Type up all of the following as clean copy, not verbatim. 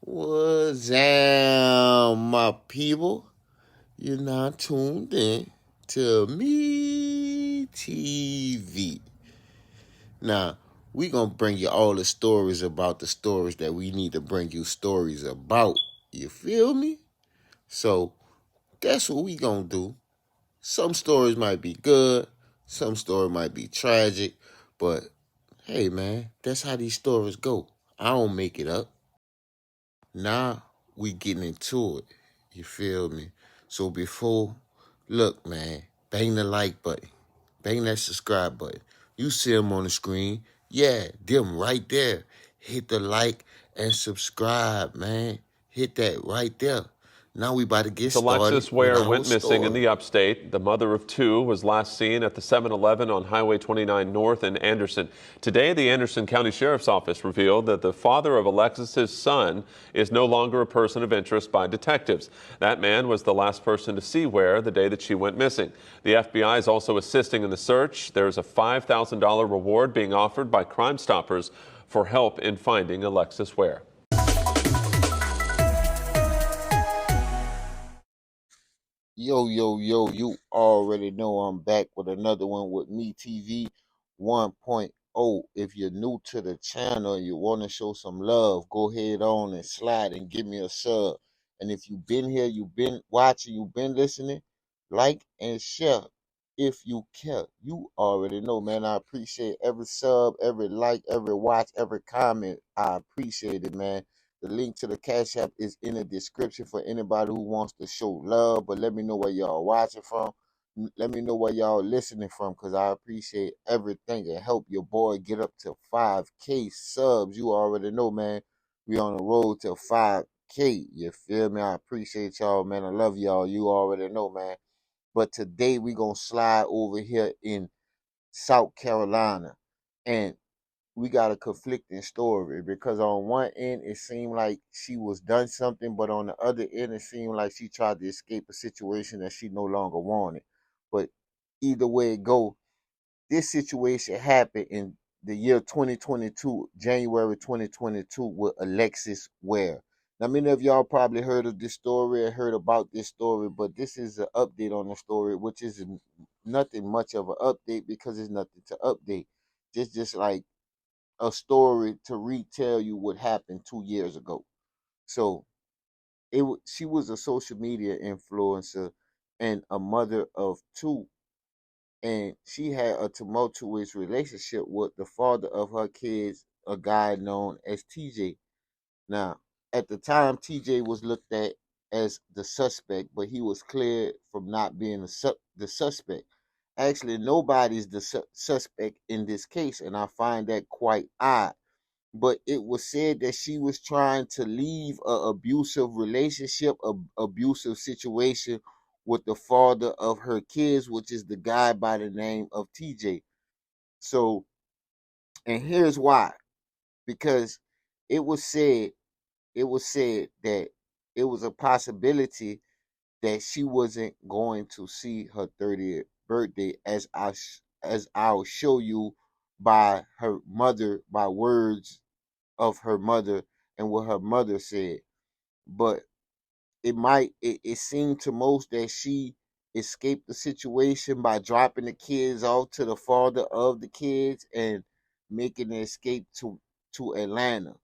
What's up, my people? You're not tuned in to me TV. Now, we gonna bring you all the stories about the stories that we need to bring you stories about. You feel me? So that's what we gonna do. Some stories might be good, some story might be tragic, but hey man, that's how these stories go. I don't make it up. Now we getting into it. You feel me? So before, look, man, bang the like button, bang that subscribe button. You see them on the screen. Yeah, them right there. Hit the like and subscribe, man. Hit that right there. Now we about to get started Alexis with Ware our went missing in story. the upstate. The mother of two was last seen at the 7-Eleven on Highway 29 North in Anderson. Today, the Anderson County Sheriff's Office revealed that the father of Alexis's son is no longer a person of interest by detectives. That man was the last person to see Ware the day that she went missing. The FBI is also assisting in the search. There's a $5,000 reward being offered by Crime Stoppers for help in finding Alexis Ware. Yo, you already know I'm back with another one with me TV 1.0. If you're new to the channel and you want to show some love, go ahead on and slide and give me a sub. And if you've been here, you've been watching, you've been listening, like and share if you care. You already know, man. I appreciate every sub, every like, every watch, every comment. I appreciate it, man. The link to the Cash App is in the description for anybody who wants to show love. But let me know where y'all watching from. Let me know where y'all listening from, because I appreciate everything and help your boy get up to 5K subs. You already know, man. We on the road to 5K. You feel me? I appreciate y'all, man. I love y'all. You already know, man. But today we gonna slide over here in South Carolina, and we got a conflicting story because on one end it seemed like she was done something, but on the other end it seemed like she tried to escape a situation that she no longer wanted. But either way it go, this situation happened in the year 2022, January 2022, with Alexis Ware. Now, many of y'all probably heard of this story and heard about this story, but this is an update on the story, which is nothing much of an update because it's nothing to update. Just like a story to retell you what happened 2 years ago. So she was a social media influencer and a mother of two, and she had a tumultuous relationship with the father of her kids, a guy known as TJ. Now, at the time, TJ was looked at as the suspect, but he was cleared from not being the suspect. Actually, nobody's the suspect in this case, and I find that quite odd. But it was said that she was trying to leave a abusive relationship, a abusive situation with the father of her kids, which is the guy by the name of TJ. So, and here's why: because it was said, it was said that it was a possibility that she wasn't going to see her 30th birthday, as I'll show you by her mother, by words of her mother and what her mother said. But it seemed to most that she escaped the situation by dropping the kids off to the father of the kids and making an escape to Atlanta.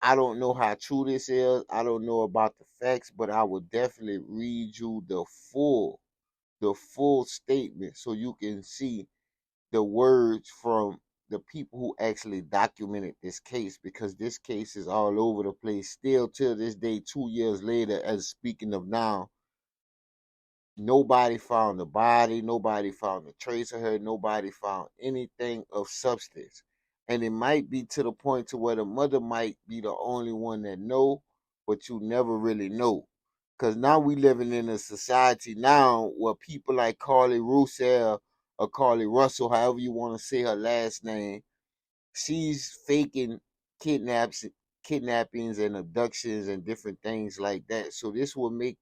I don't know how true this is. I don't know about the facts, but I will definitely read you the full statement so you can see the words from the people who actually documented this case, because this case is all over the place still till this day, 2 years later. As speaking of now, nobody found the body, nobody found a trace of her, nobody found anything of substance. And it might be to the point to where the mother might be the only one that know, but you never really know. Because now we living in a society now where people like Carly Russell or Carly Russell, however you want to say her last name, she's faking kidnaps kidnappings and abductions and different things like that. So this will make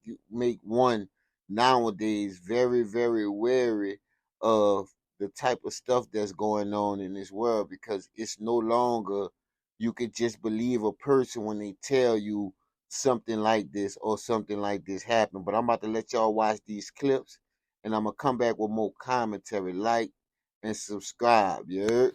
one nowadays very, very wary of the type of stuff that's going on in this world, because it's no longer you could just believe a person when they tell you something like this or something like this happened. But I'm about to let y'all watch these clips, and I'm gonna come back with more commentary. Like and subscribe, you heard?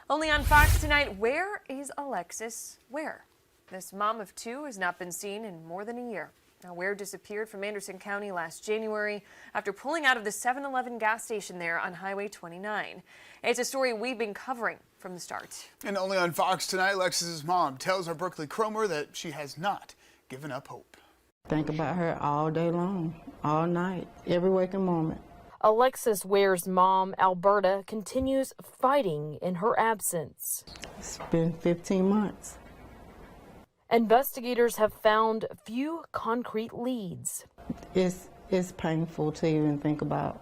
Only on Fox tonight, where is Alexis Ware? This mom of two has not been seen in more than a year. Now, Ware disappeared from Anderson County last January after pulling out of the 7-Eleven gas station there on Highway 29. It's a story we've been covering from the start. And only on Fox tonight, Alexis's mom tells our Berkeley Cromer that she has not given up hope. Think about her all day long, all night, every waking moment. Alexis Ware's mom, Alberta, continues fighting in her absence. It's been 15 months. Investigators have found few concrete leads. It's painful to even think about.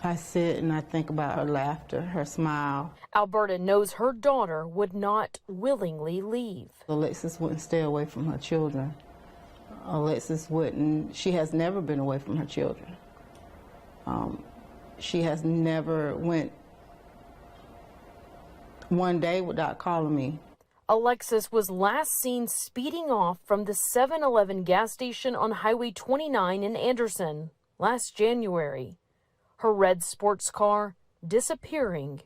I sit and I think about her laughter, her smile. Alberta knows her daughter would not willingly leave. Alexis wouldn't stay away from her children. Alexis wouldn't, she has never been away from her children. She has never went one day without calling me. Alexis was last seen speeding off from the 7-Eleven gas station on Highway 29 in Anderson last January. Her red sports car disappearing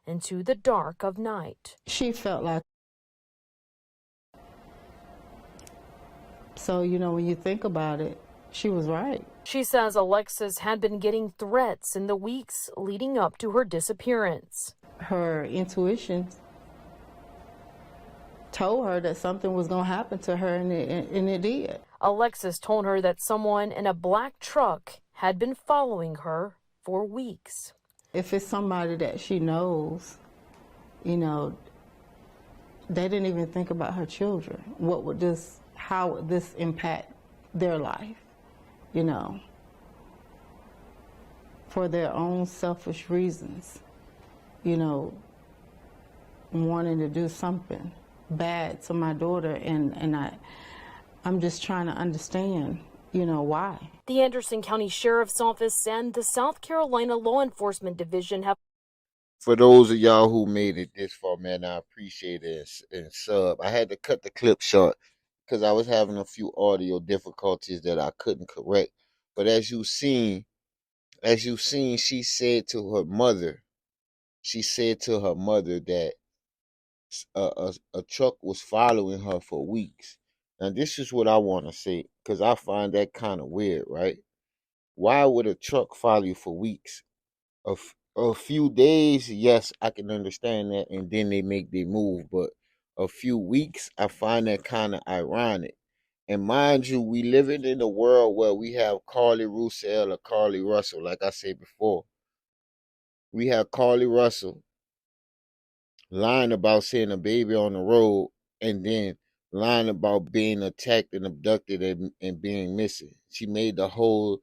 into the dark of night. She felt like, so, you know, when you think about it, she was right. She says Alexis had been getting threats in the weeks leading up to her disappearance. Her intuition told her that something was going to happen to her, and it did. Alexis told her that someone in a black truck had been following her for weeks. If it's somebody that she knows, you know, they didn't even think about her children. How would this impact their life, you know, for their own selfish reasons, you know, wanting to do something bad to my daughter, and I'm just trying to understand, you know, why. The Anderson County Sheriff's Office and the South Carolina Law Enforcement Division have... For those of y'all who made it this far, man, I appreciate it and sub. I had to cut the clip short because I was having a few audio difficulties that I couldn't correct. But as you seen, she said to her mother, that a truck was following her for weeks. Now, this is what I want to say, because I find that kind of weird, right? Why would a truck follow you for weeks? A few days, yes, I can understand that, and then they make their move. But a few weeks, I find that kind of ironic. And mind you, we living in a world where we have Carlee Russell or Carlee Russell, like I said before. We have Carlee Russell lying about seeing a baby on the road, and then lying about being attacked and abducted and being missing. She made the whole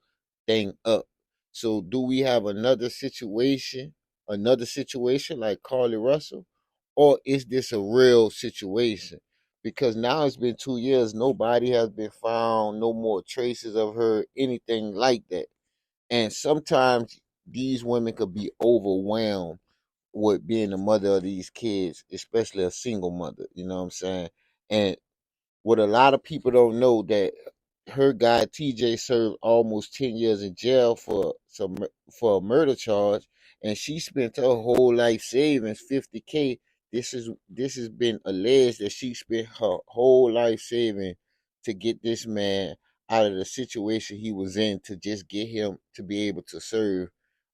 thing up. So do we have another situation like Carlee Russell? Or is this a real situation? Because now it's been 2 years, nobody has been found, no more traces of her, anything like that. And sometimes these women could be overwhelmed with being the mother of these kids, especially a single mother, you know what I'm saying? And what a lot of people don't know, that her guy TJ served almost 10 years in jail for a murder charge, and she spent her whole life savings, 50K. This has been alleged that she spent her whole life saving to get this man out of the situation he was in, to just get him to be able to serve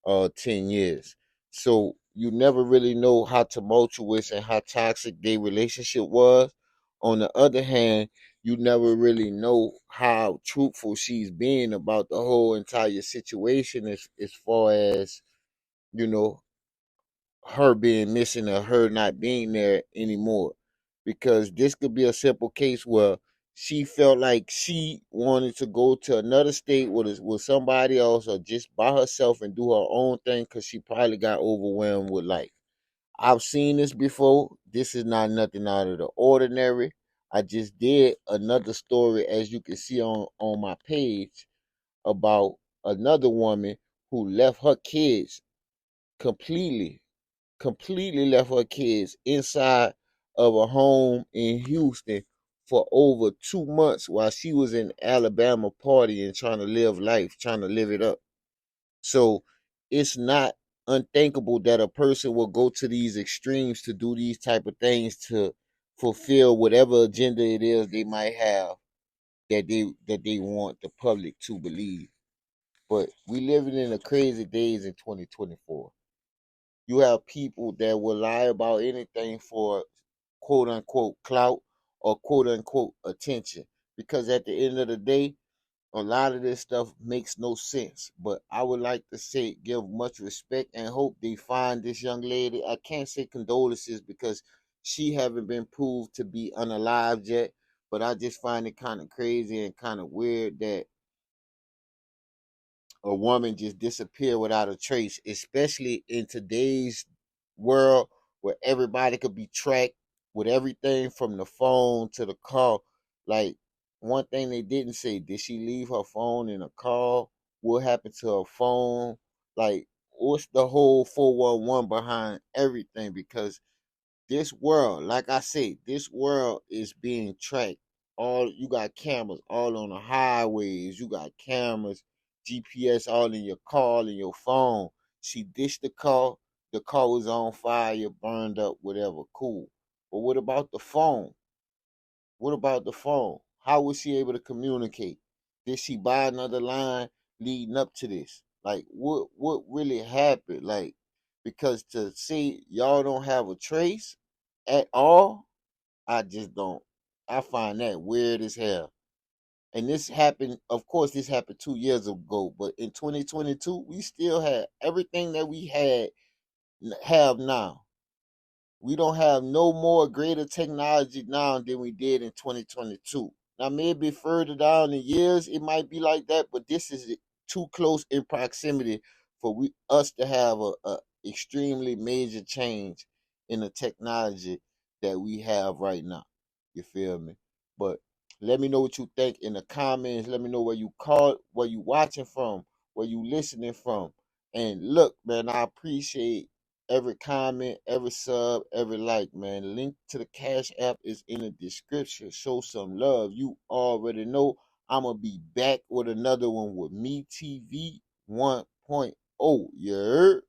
10 years. So you never really know how tumultuous and how toxic their relationship was. On the other hand, you never really know how truthful she's being about the whole entire situation, as far as, you know, her being missing or her not being there anymore. Because this could be a simple case where she felt like she wanted to go to another state with somebody else, or just by herself and do her own thing, because she probably got overwhelmed with life. I've seen this before. This is not nothing out of the ordinary. I just did another story, as you can see on my page, about another woman who left her kids completely left her kids inside of a home in Houston for over 2 months while she was in Alabama partying, trying to live life, trying to live it up. So it's not unthinkable that a person will go to these extremes to do these type of things to fulfill whatever agenda it is they might have that they want the public to believe. But we living in the crazy days in 2024. You have people that will lie about anything for quote unquote clout or quote unquote attention. Because at the end of the day, a lot of this stuff makes no sense. But I would like to say give much respect and hope they find this young lady. I can't say condolences because she haven't been proved to be unalived yet. But I just find it kind of crazy and kind of weird that a woman just disappear without a trace, especially in today's world where everybody could be tracked with everything from the phone to the car. Like, one thing they didn't say, did she leave her phone in a car? What happened to her phone? Like, what's the whole 411 behind everything? Because this world, like I say, this world is being tracked. All you got cameras all on the highways. You got cameras, GPS all in your car, in your phone. She ditched the car. The car was on fire, burned up, whatever. Cool. But what about the phone? What about the phone? How was she able to communicate? Did she buy another line leading up to this? Like, what really happened? Like, because to say y'all don't have a trace at all, I just don't. I find that weird as hell. And this happened, of course, this happened 2 years ago, but in 2022, we still had everything that we have now. We don't have no more greater technology now than we did in 2022. Now, maybe further down the years, it might be like that, but this is too close in proximity for us to have a extremely major change in the technology that we have right now. You feel me? But let me know what you think in the comments. Let me know where you watching from, where you listening from. And look, man, I appreciate every comment, every sub, every like, man. Link to the Cash App is in the description. Show some love. You already know I'm going to be back with another one with Me TV 1.0. You heard?